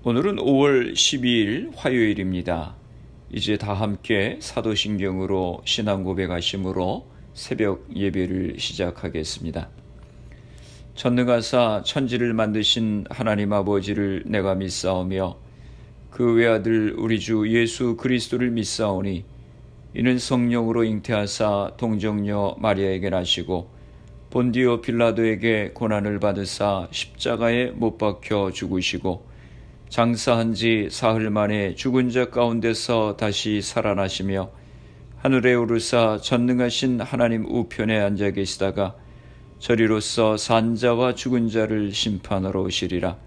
오늘은 5월 12일 화요일입니다. 이제 다 함께 사도신경으로 신앙 고백하심으로 새벽 예배를 시작하겠습니다. 전능하사 천지를 만드신 하나님 아버지를 내가 믿사오며 그 외아들 우리 주 예수 그리스도를 믿사오니 이는 성령으로 잉태하사 동정녀 마리아에게 나시고 본디오 빌라도에게 고난을 받으사 십자가에 못 박혀 죽으시고 장사한 지 사흘 만에 죽은 자 가운데서 다시 살아나시며 하늘에 오르사 전능하신 하나님 우편에 앉아 계시다가 저리로서 산자와 죽은 자를 심판하러 오시리라.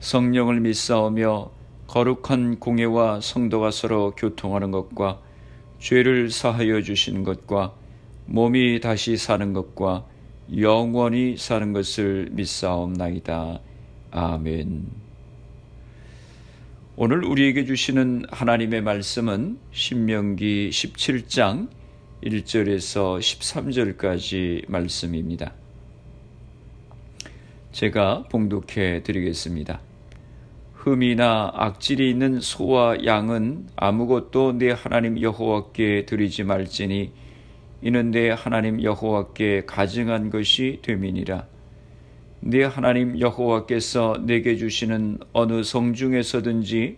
성령을 믿사오며 거룩한 공예와 성도가 서로 교통하는 것과 죄를 사하여 주시는 것과 몸이 다시 사는 것과 영원히 사는 것을 믿사옵나이다. 아멘. 오늘 우리에게 주시는 하나님의 말씀은 신명기 17장 1절에서 13절까지 말씀입니다. 제가 봉독해 드리겠습니다. 흠이나 악질이 있는 소와 양은 아무것도 내 하나님 여호와께 드리지 말지니 이는 내 하나님 여호와께 가증한 것이 됨이니라. 네 하나님 여호와께서 내게 주시는 어느 성중에서든지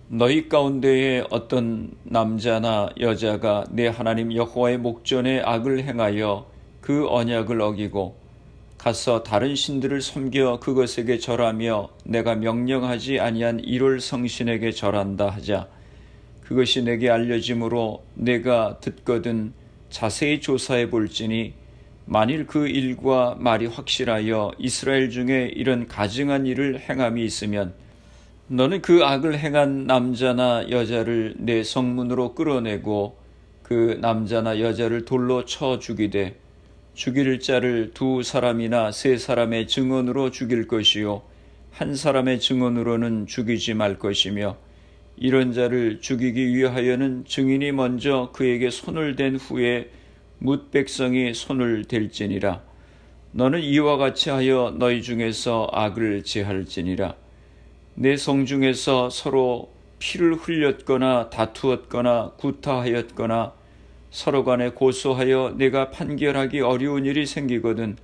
너희 가운데에 어떤 남자나 여자가 내 하나님 여호와의 목전에 악을 행하여 그 언약을 어기고 가서 다른 신들을 섬겨 그것에게 절하며 내가 명령하지 아니한 일월 성신에게 절한다 하자 그것이 내게 알려짐으로 내가 듣거든 자세히 조사해 볼지니 만일 그 일과 말이 확실하여 이스라엘 중에 이런 가증한 일을 행함이 있으면 너는 그 악을 행한 남자나 여자를 내 성문으로 끌어내고 그 남자나 여자를 돌로 쳐 죽이되 죽일 자를 2사람이나 3사람의 증언으로 죽일 것이요 한 사람의 증언으로는 죽이지 말 것이며 이런 자를 죽이기 위하여는 증인이 먼저 그에게 손을 댄 후에 뭇 백성이 손을 댈지니라. 너는 이와 같이 하여 너희 중에서 악을 제할지니라. 내 성중에서 서로 피를 흘렸거나 다투었거나 구타하였거나 서로 간에 고소하여 내가 판결하기 어려운 일이 생기거든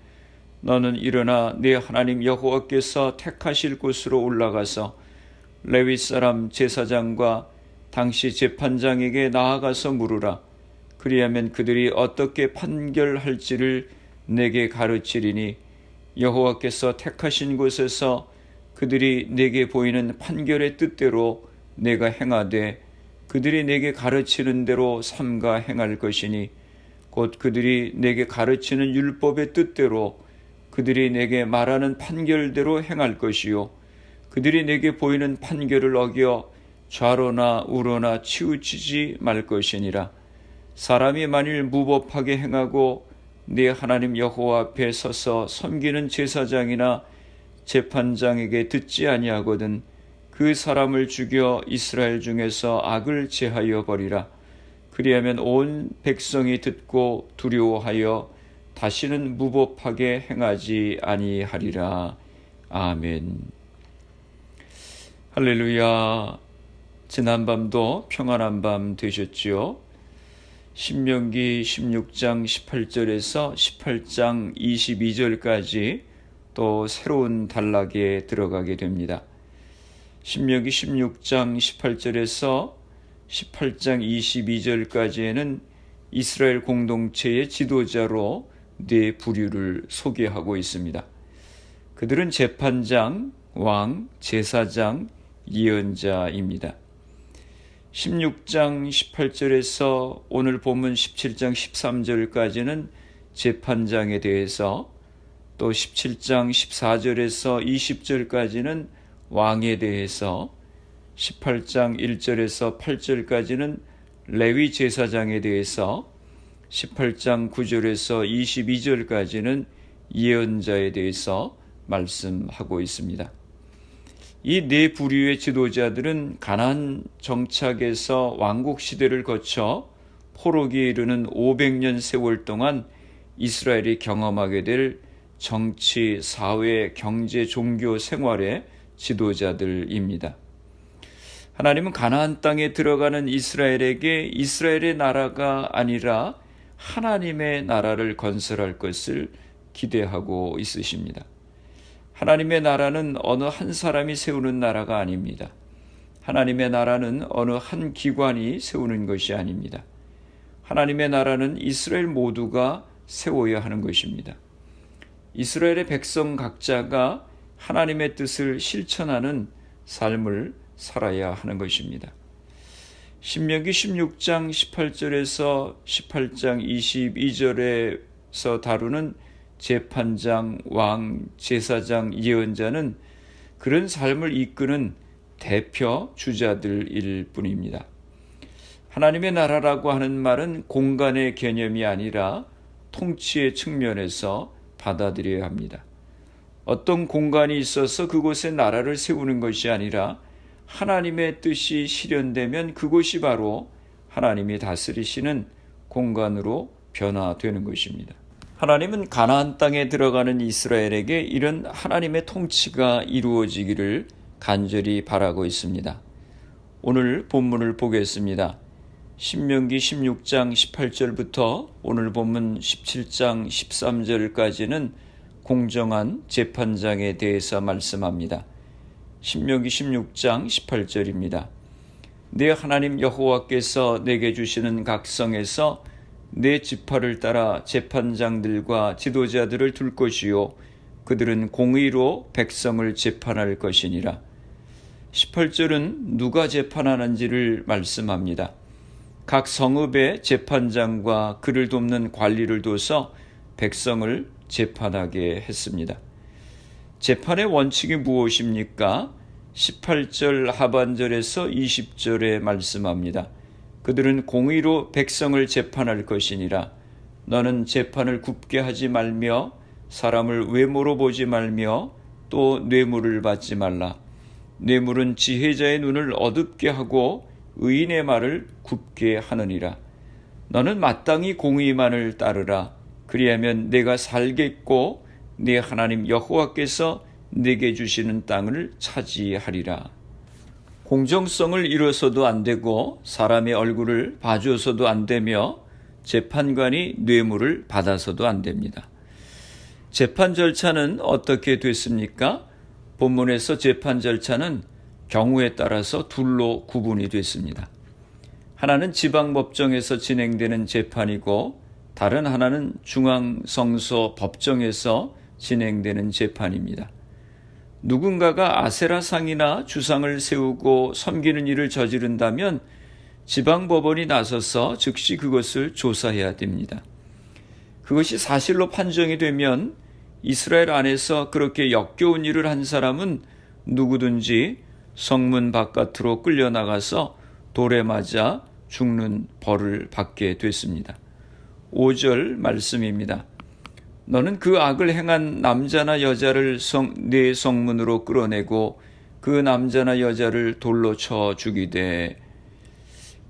너는 일어나 내 하나님 여호와께서 택하실 곳으로 올라가서 레위 사람 제사장과 당시 재판장에게 나아가서 물으라. 그리하면 그들이 어떻게 판결할지를 내게 가르치리니 여호와께서 택하신 곳에서 그들이 내게 보이는 판결의 뜻대로 내가 행하되 그들이 내게 가르치는 대로 삼가 행할 것이니 곧 그들이 내게 가르치는 율법의 뜻대로 그들이 내게 말하는 판결대로 행할 것이요 그들이 내게 보이는 판결을 어겨 좌로나 우로나 치우치지 말 것이니라. 사람이 만일 무법하게 행하고 네 하나님 여호와 앞에 서서 섬기는 제사장이나 재판장에게 듣지 아니하거든 그 사람을 죽여 이스라엘 중에서 악을 제하여 버리라. 그리하면 온 백성이 듣고 두려워하여 다시는 무법하게 행하지 아니하리라. 아멘. 할렐루야. 지난밤도 평안한 밤 되셨지요? 신명기 16장 18절에서 18장 22절까지 또 새로운 단락에 들어가게 됩니다. 신명기 16장 18절에서 18장 22절까지에는 이스라엘 공동체의 지도자로 네 부류를 소개하고 있습니다. 그들은 재판장, 왕, 제사장, 예언자입니다. 16장 18절에서 오늘 본문 17장 13절까지는 재판장에 대해서 또 17장 14절에서 20절까지는 왕에 대해서 18장 1절에서 8절까지는 레위 제사장에 대해서 18장 9절에서 22절까지는 예언자에 대해서 말씀하고 있습니다. 이 네 부류의 지도자들은 가나안 정착에서 왕국 시대를 거쳐 포로기에 이르는 500년 세월 동안 이스라엘이 경험하게 될 정치, 사회, 경제, 종교 생활에 지도자들입니다. 하나님은 가나안 땅에 들어가는 이스라엘에게 이스라엘의 나라가 아니라 하나님의 나라를 건설할 것을 기대하고 있으십니다. 하나님의 나라는 어느 한 사람이 세우는 나라가 아닙니다. 하나님의 나라는 어느 한 기관이 세우는 것이 아닙니다. 하나님의 나라는 이스라엘 모두가 세워야 하는 것입니다. 이스라엘의 백성 각자가 하나님의 뜻을 실천하는 삶을 살아야 하는 것입니다. 신명기 16장 18절에서 18장 22절에서 다루는 재판장, 왕, 제사장, 예언자는 그런 삶을 이끄는 대표 주자들일 뿐입니다. 하나님의 나라라고 하는 말은 공간의 개념이 아니라 통치의 측면에서 받아들여야 합니다. 어떤 공간이 있어서 그곳에 나라를 세우는 것이 아니라 하나님의 뜻이 실현되면 그곳이 바로 하나님이 다스리시는 공간으로 변화되는 것입니다. 하나님은 가나안 땅에 들어가는 이스라엘에게 이런 하나님의 통치가 이루어지기를 간절히 바라고 있습니다. 오늘 본문을 보겠습니다. 신명기 16장 18절부터 오늘 본문 17장 13절까지는 공정한 재판장에 대해서 말씀합니다. 신명기 16장 18절입니다. 내 하나님 여호와께서 내게 주시는 각성에서 내 지파를 따라 재판장들과 지도자들을 둘 것이요 그들은 공의로 백성을 재판할 것이니라. 18절은 누가 재판하는지를 말씀합니다. 각 성읍의 재판장과 그를 돕는 관리를 둬서 백성을 재판하게 했습니다. 재판의 원칙이 무엇입니까? 18절 하반절에서 20절에 말씀합니다. 그들은 공의로 백성을 재판할 것이니라. 너는 재판을 굽게 하지 말며 사람을 외모로 보지 말며 또 뇌물을 받지 말라. 뇌물은 지혜자의 눈을 어둡게 하고 의인의 말을 굽게 하느니라. 너는 마땅히 공의만을 따르라. 그리하면 내가 살겠고 네 하나님 여호와께서 내게 주시는 땅을 차지하리라. 공정성을 이뤄서도 안 되고 사람의 얼굴을 봐줘서도 안 되며 재판관이 뇌물을 받아서도 안 됩니다. 재판 절차는 어떻게 됐습니까? 본문에서 재판 절차는 경우에 따라서 둘로 구분이 됐습니다. 하나는 지방법정에서 진행되는 재판이고 다른 하나는 중앙성소 법정에서 진행되는 재판입니다. 누군가가 아세라상이나 주상을 세우고 섬기는 일을 저지른다면 지방법원이 나서서 즉시 그것을 조사해야 됩니다. 그것이 사실로 판정이 되면 이스라엘 안에서 그렇게 역겨운 일을 한 사람은 누구든지 성문 바깥으로 끌려나가서 돌에 맞아 죽는 벌을 받게 됐습니다. 5절 말씀입니다. 너는 그 악을 행한 남자나 여자를 네 성문으로 끌어내고 그 남자나 여자를 돌로 쳐 죽이되.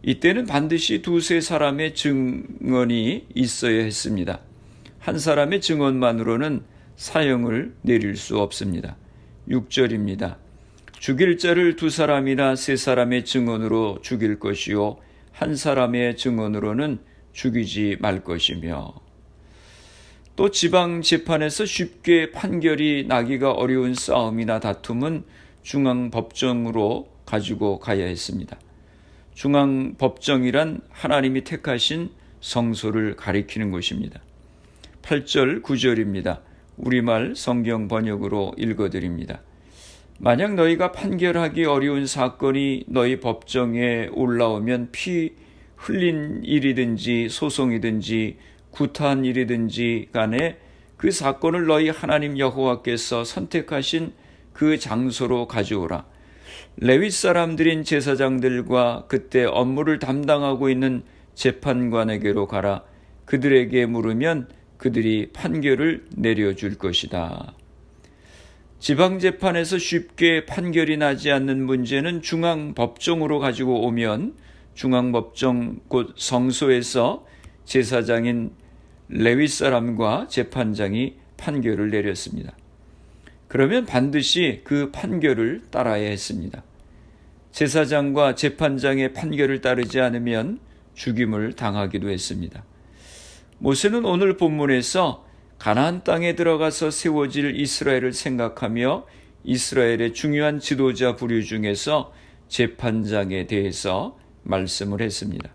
이때는 반드시 두세 사람의 증언이 있어야 했습니다. 한 사람의 증언만으로는 사형을 내릴 수 없습니다. 6절입니다. 죽일 자를 두 사람이나 세 사람의 증언으로 죽일 것이요 한 사람의 증언으로는 죽이지 말 것이며. 또 지방재판에서 쉽게 판결이 나기가 어려운 싸움이나 다툼은 중앙법정으로 가지고 가야 했습니다. 중앙법정이란 하나님이 택하신 성소를 가리키는 것입니다. 8절 9절입니다. 우리말 성경 번역으로 읽어드립니다. 만약 너희가 판결하기 어려운 사건이 너희 법정에 올라오면 피 흘린 일이든지 소송이든지 구타한 일이든지 간에 그 사건을 너희 하나님 여호와께서 선택하신 그 장소로 가져오라. 레위 사람들인 제사장들과 그때 업무를 담당하고 있는 재판관에게로 가라. 그들에게 물으면 그들이 판결을 내려줄 것이다. 지방재판에서 쉽게 판결이 나지 않는 문제는 중앙법정으로 가지고 오면 중앙법정 곧 성소에서 제사장인 레위 사람과 재판장이 판결을 내렸습니다. 그러면 반드시 그 판결을 따라야 했습니다. 제사장과 재판장의 판결을 따르지 않으면 죽임을 당하기도 했습니다. 모세는 오늘 본문에서 가나안 땅에 들어가서 세워질 이스라엘을 생각하며 이스라엘의 중요한 지도자 부류 중에서 재판장에 대해서 말씀을 했습니다.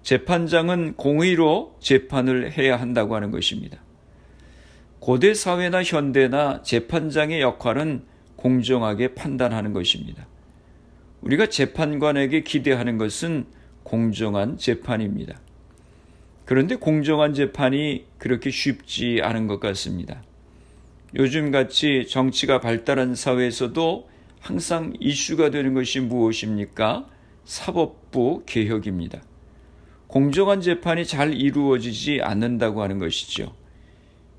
재판장은 공의로 재판을 해야 한다고 하는 것입니다. 고대 사회나 현대나 재판장의 역할은 공정하게 판단하는 것입니다. 우리가 재판관에게 기대하는 것은 공정한 재판입니다. 그런데 공정한 재판이 그렇게 쉽지 않은 것 같습니다. 요즘같이 정치가 발달한 사회에서도 항상 이슈가 되는 것이 무엇입니까? 사법부 개혁입니다. 공정한 재판이 잘 이루어지지 않는다고 하는 것이죠.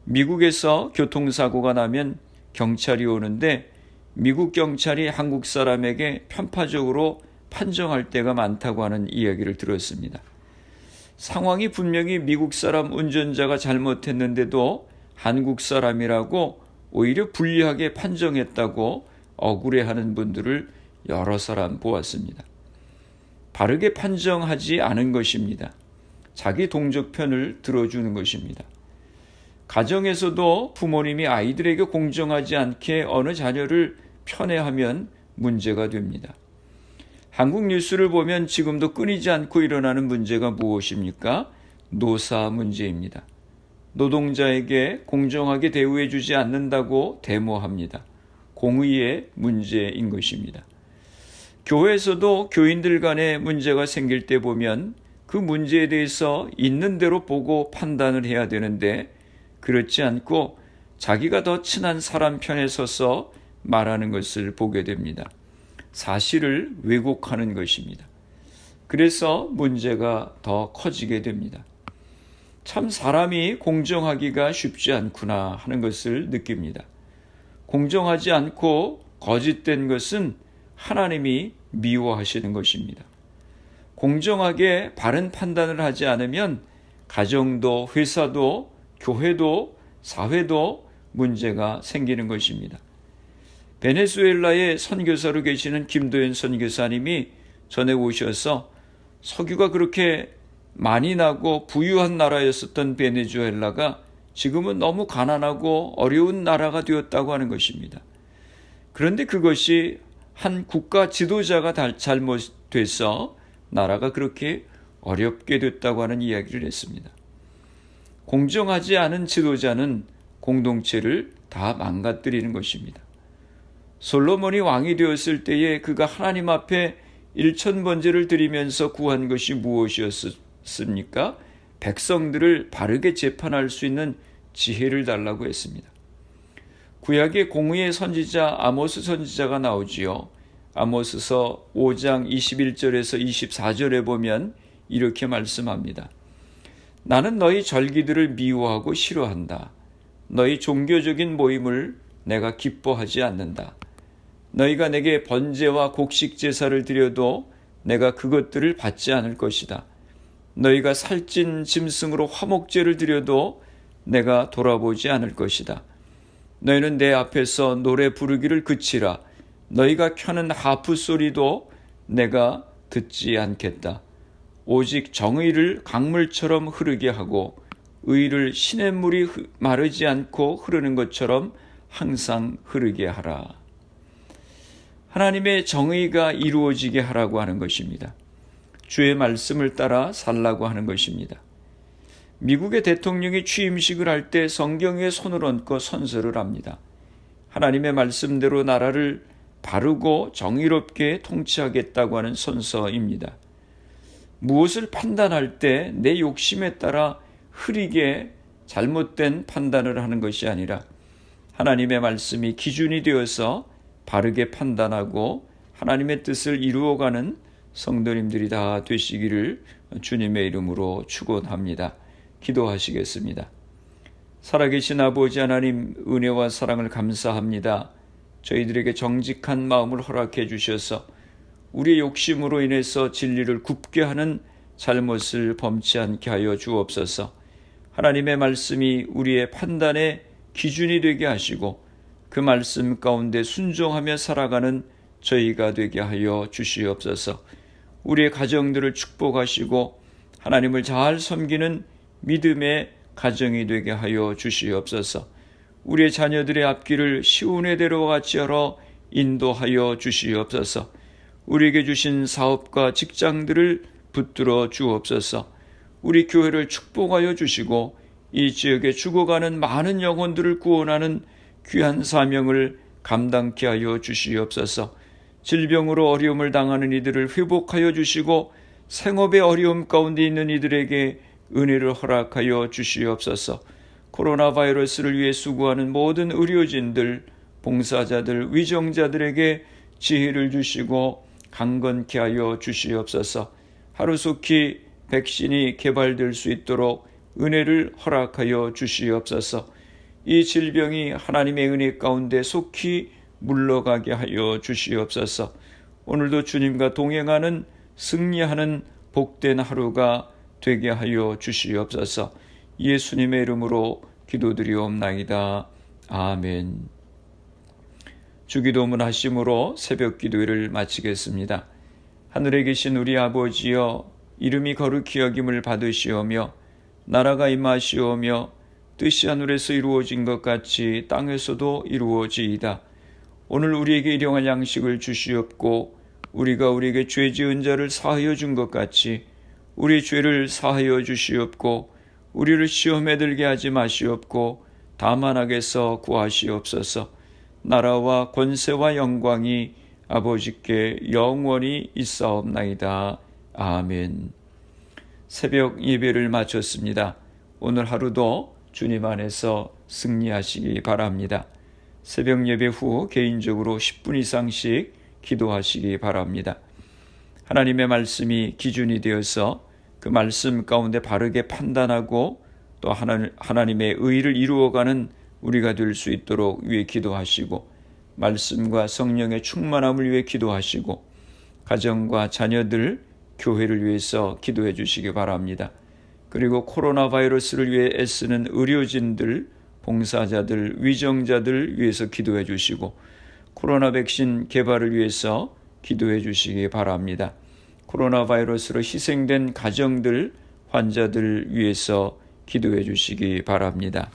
미국에서 교통사고가 나면 경찰이 오는데 미국 경찰이 한국 사람에게 편파적으로 판정할 때가 많다고 하는 이야기를 들었습니다. 상황이 분명히 미국 사람 운전자가 잘못했는데도 한국 사람이라고 오히려 불리하게 판정했다고 억울해하는 분들을 여러 사람 보았습니다. 바르게 판정하지 않은 것입니다. 자기 동족 편을 들어주는 것입니다. 가정에서도 부모님이 아이들에게 공정하지 않게 어느 자녀를 편애하면 문제가 됩니다. 한국 뉴스를 보면 지금도 끊이지 않고 일어나는 문제가 무엇입니까? 노사 문제입니다. 노동자에게 공정하게 대우해주지 않는다고 데모합니다. 공의의 문제인 것입니다. 교회에서도 교인들 간에 문제가 생길 때 보면 그 문제에 대해서 있는 대로 보고 판단을 해야 되는데 그렇지 않고 자기가 더 친한 사람 편에 서서 말하는 것을 보게 됩니다. 사실을 왜곡하는 것입니다. 그래서 문제가 더 커지게 됩니다. 참 사람이 공정하기가 쉽지 않구나 하는 것을 느낍니다. 공정하지 않고 거짓된 것은 하나님이 미워하시는 것입니다. 공정하게 바른 판단을 하지 않으면 가정도 회사도 교회도 사회도 문제가 생기는 것입니다. 베네수엘라의 선교사로 계시는 김도현 선교사님이 전에 오셔서 석유가 그렇게 많이 나고 부유한 나라였었던 베네수엘라가 지금은 너무 가난하고 어려운 나라가 되었다고 하는 것입니다. 그런데 그것이 한 국가 지도자가 잘못돼서 나라가 그렇게 어렵게 됐다고 하는 이야기를 했습니다. 공정하지 않은 지도자는 공동체를 다 망가뜨리는 것입니다. 솔로몬이 왕이 되었을 때에 그가 하나님 앞에 1000번제를 드리면서 구한 것이 무엇이었습니까? 백성들을 바르게 재판할 수 있는 지혜를 달라고 했습니다. 구약의 공의의 선지자 아모스 선지자가 나오지요. 아모스서 5장 21절에서 24절에 보면 이렇게 말씀합니다. 나는 너희 절기들을 미워하고 싫어한다. 너희 종교적인 모임을 내가 기뻐하지 않는다. 너희가 내게 번제와 곡식 제사를 드려도 내가 그것들을 받지 않을 것이다. 너희가 살찐 짐승으로 화목제를 드려도 내가 돌아보지 않을 것이다. 너희는 내 앞에서 노래 부르기를 그치라. 너희가 켜는 하프 소리도 내가 듣지 않겠다. 오직 정의를 강물처럼 흐르게 하고 의를 시냇물이 마르지 않고 흐르는 것처럼 항상 흐르게 하라. 하나님의 정의가 이루어지게 하라고 하는 것입니다. 주의 말씀을 따라 살라고 하는 것입니다. 미국의 대통령이 취임식을 할 때 성경 위에 손을 얹고 선서를 합니다. 하나님의 말씀대로 나라를 바르고 정의롭게 통치하겠다고 하는 선서입니다. 무엇을 판단할 때 내 욕심에 따라 흐리게 잘못된 판단을 하는 것이 아니라 하나님의 말씀이 기준이 되어서 바르게 판단하고 하나님의 뜻을 이루어가는 성도님들이 다 되시기를 주님의 이름으로 축원합니다. 기도하시겠습니다. 살아계신 아버지 하나님, 은혜와 사랑을 감사합니다. 저희들에게 정직한 마음을 허락해 주셔서 우리의 욕심으로 인해서 진리를 굽게 하는 잘못을 범치 않게 하여 주옵소서. 하나님의 말씀이 우리의 판단의 기준이 되게 하시고 그 말씀 가운데 순종하며 살아가는 저희가 되게 하여 주시옵소서. 우리의 가정들을 축복하시고 하나님을 잘 섬기는 믿음의 가정이 되게 하여 주시옵소서. 우리의 자녀들의 앞길을 시온의 대로와 같이 열어 인도하여 주시옵소서. 우리에게 주신 사업과 직장들을 붙들어 주옵소서. 우리 교회를 축복하여 주시고 이 지역에 죽어가는 많은 영혼들을 구원하는 귀한 사명을 감당케 하여 주시옵소서. 질병으로 어려움을 당하는 이들을 회복하여 주시고 생업의 어려움 가운데 있는 이들에게 은혜를 허락하여 주시옵소서. 코로나 바이러스를 위해 수고하는 모든 의료진들, 봉사자들, 위정자들에게 지혜를 주시고 강건케 하여 주시옵소서. 하루속히 백신이 개발될 수 있도록 은혜를 허락하여 주시옵소서. 이 질병이 하나님의 은혜 가운데 속히 물러가게 하여 주시옵소서. 오늘도 주님과 동행하는 승리하는 복된 하루가 되게 하여 주시옵소서. 예수님의 이름으로 기도드리옵나이다. 아멘. 주기도문 하심으로 새벽 기도회를 마치겠습니다. 하늘에 계신 우리 아버지여, 이름이 거룩히 여김을 받으시오며 나라가 임하시오며 뜻이 하늘에서 이루어진 것 같이 땅에서도 이루어지이다. 오늘 우리에게 일용할 양식을 주시옵고 우리가 우리에게 죄 지은 자를 사하여 준 것 같이 우리 죄를 사하여 주시옵고 우리를 시험에 들게 하지 마시옵고 다만 악에서 구하시옵소서. 나라와 권세와 영광이 아버지께 영원히 있사옵나이다. 아멘. 새벽 예배를 마쳤습니다. 오늘 하루도 주님 안에서 승리하시기 바랍니다. 새벽 예배 후 개인적으로 10분 이상씩 기도하시기 바랍니다. 하나님의 말씀이 기준이 되어서 그 말씀 가운데 바르게 판단하고 또 하나님의 의를 이루어가는 우리가 될 수 있도록 위해 기도하시고, 말씀과 성령의 충만함을 위해 기도하시고, 가정과 자녀들, 교회를 위해서 기도해 주시기 바랍니다. 그리고 코로나 바이러스를 위해 애쓰는 의료진들, 봉사자들, 위정자들 위해서 기도해 주시고, 코로나 백신 개발을 위해서 기도해 주시기 바랍니다. 코로나 바이러스로 희생된 가정들, 환자들 위해서 기도해 주시기 바랍니다.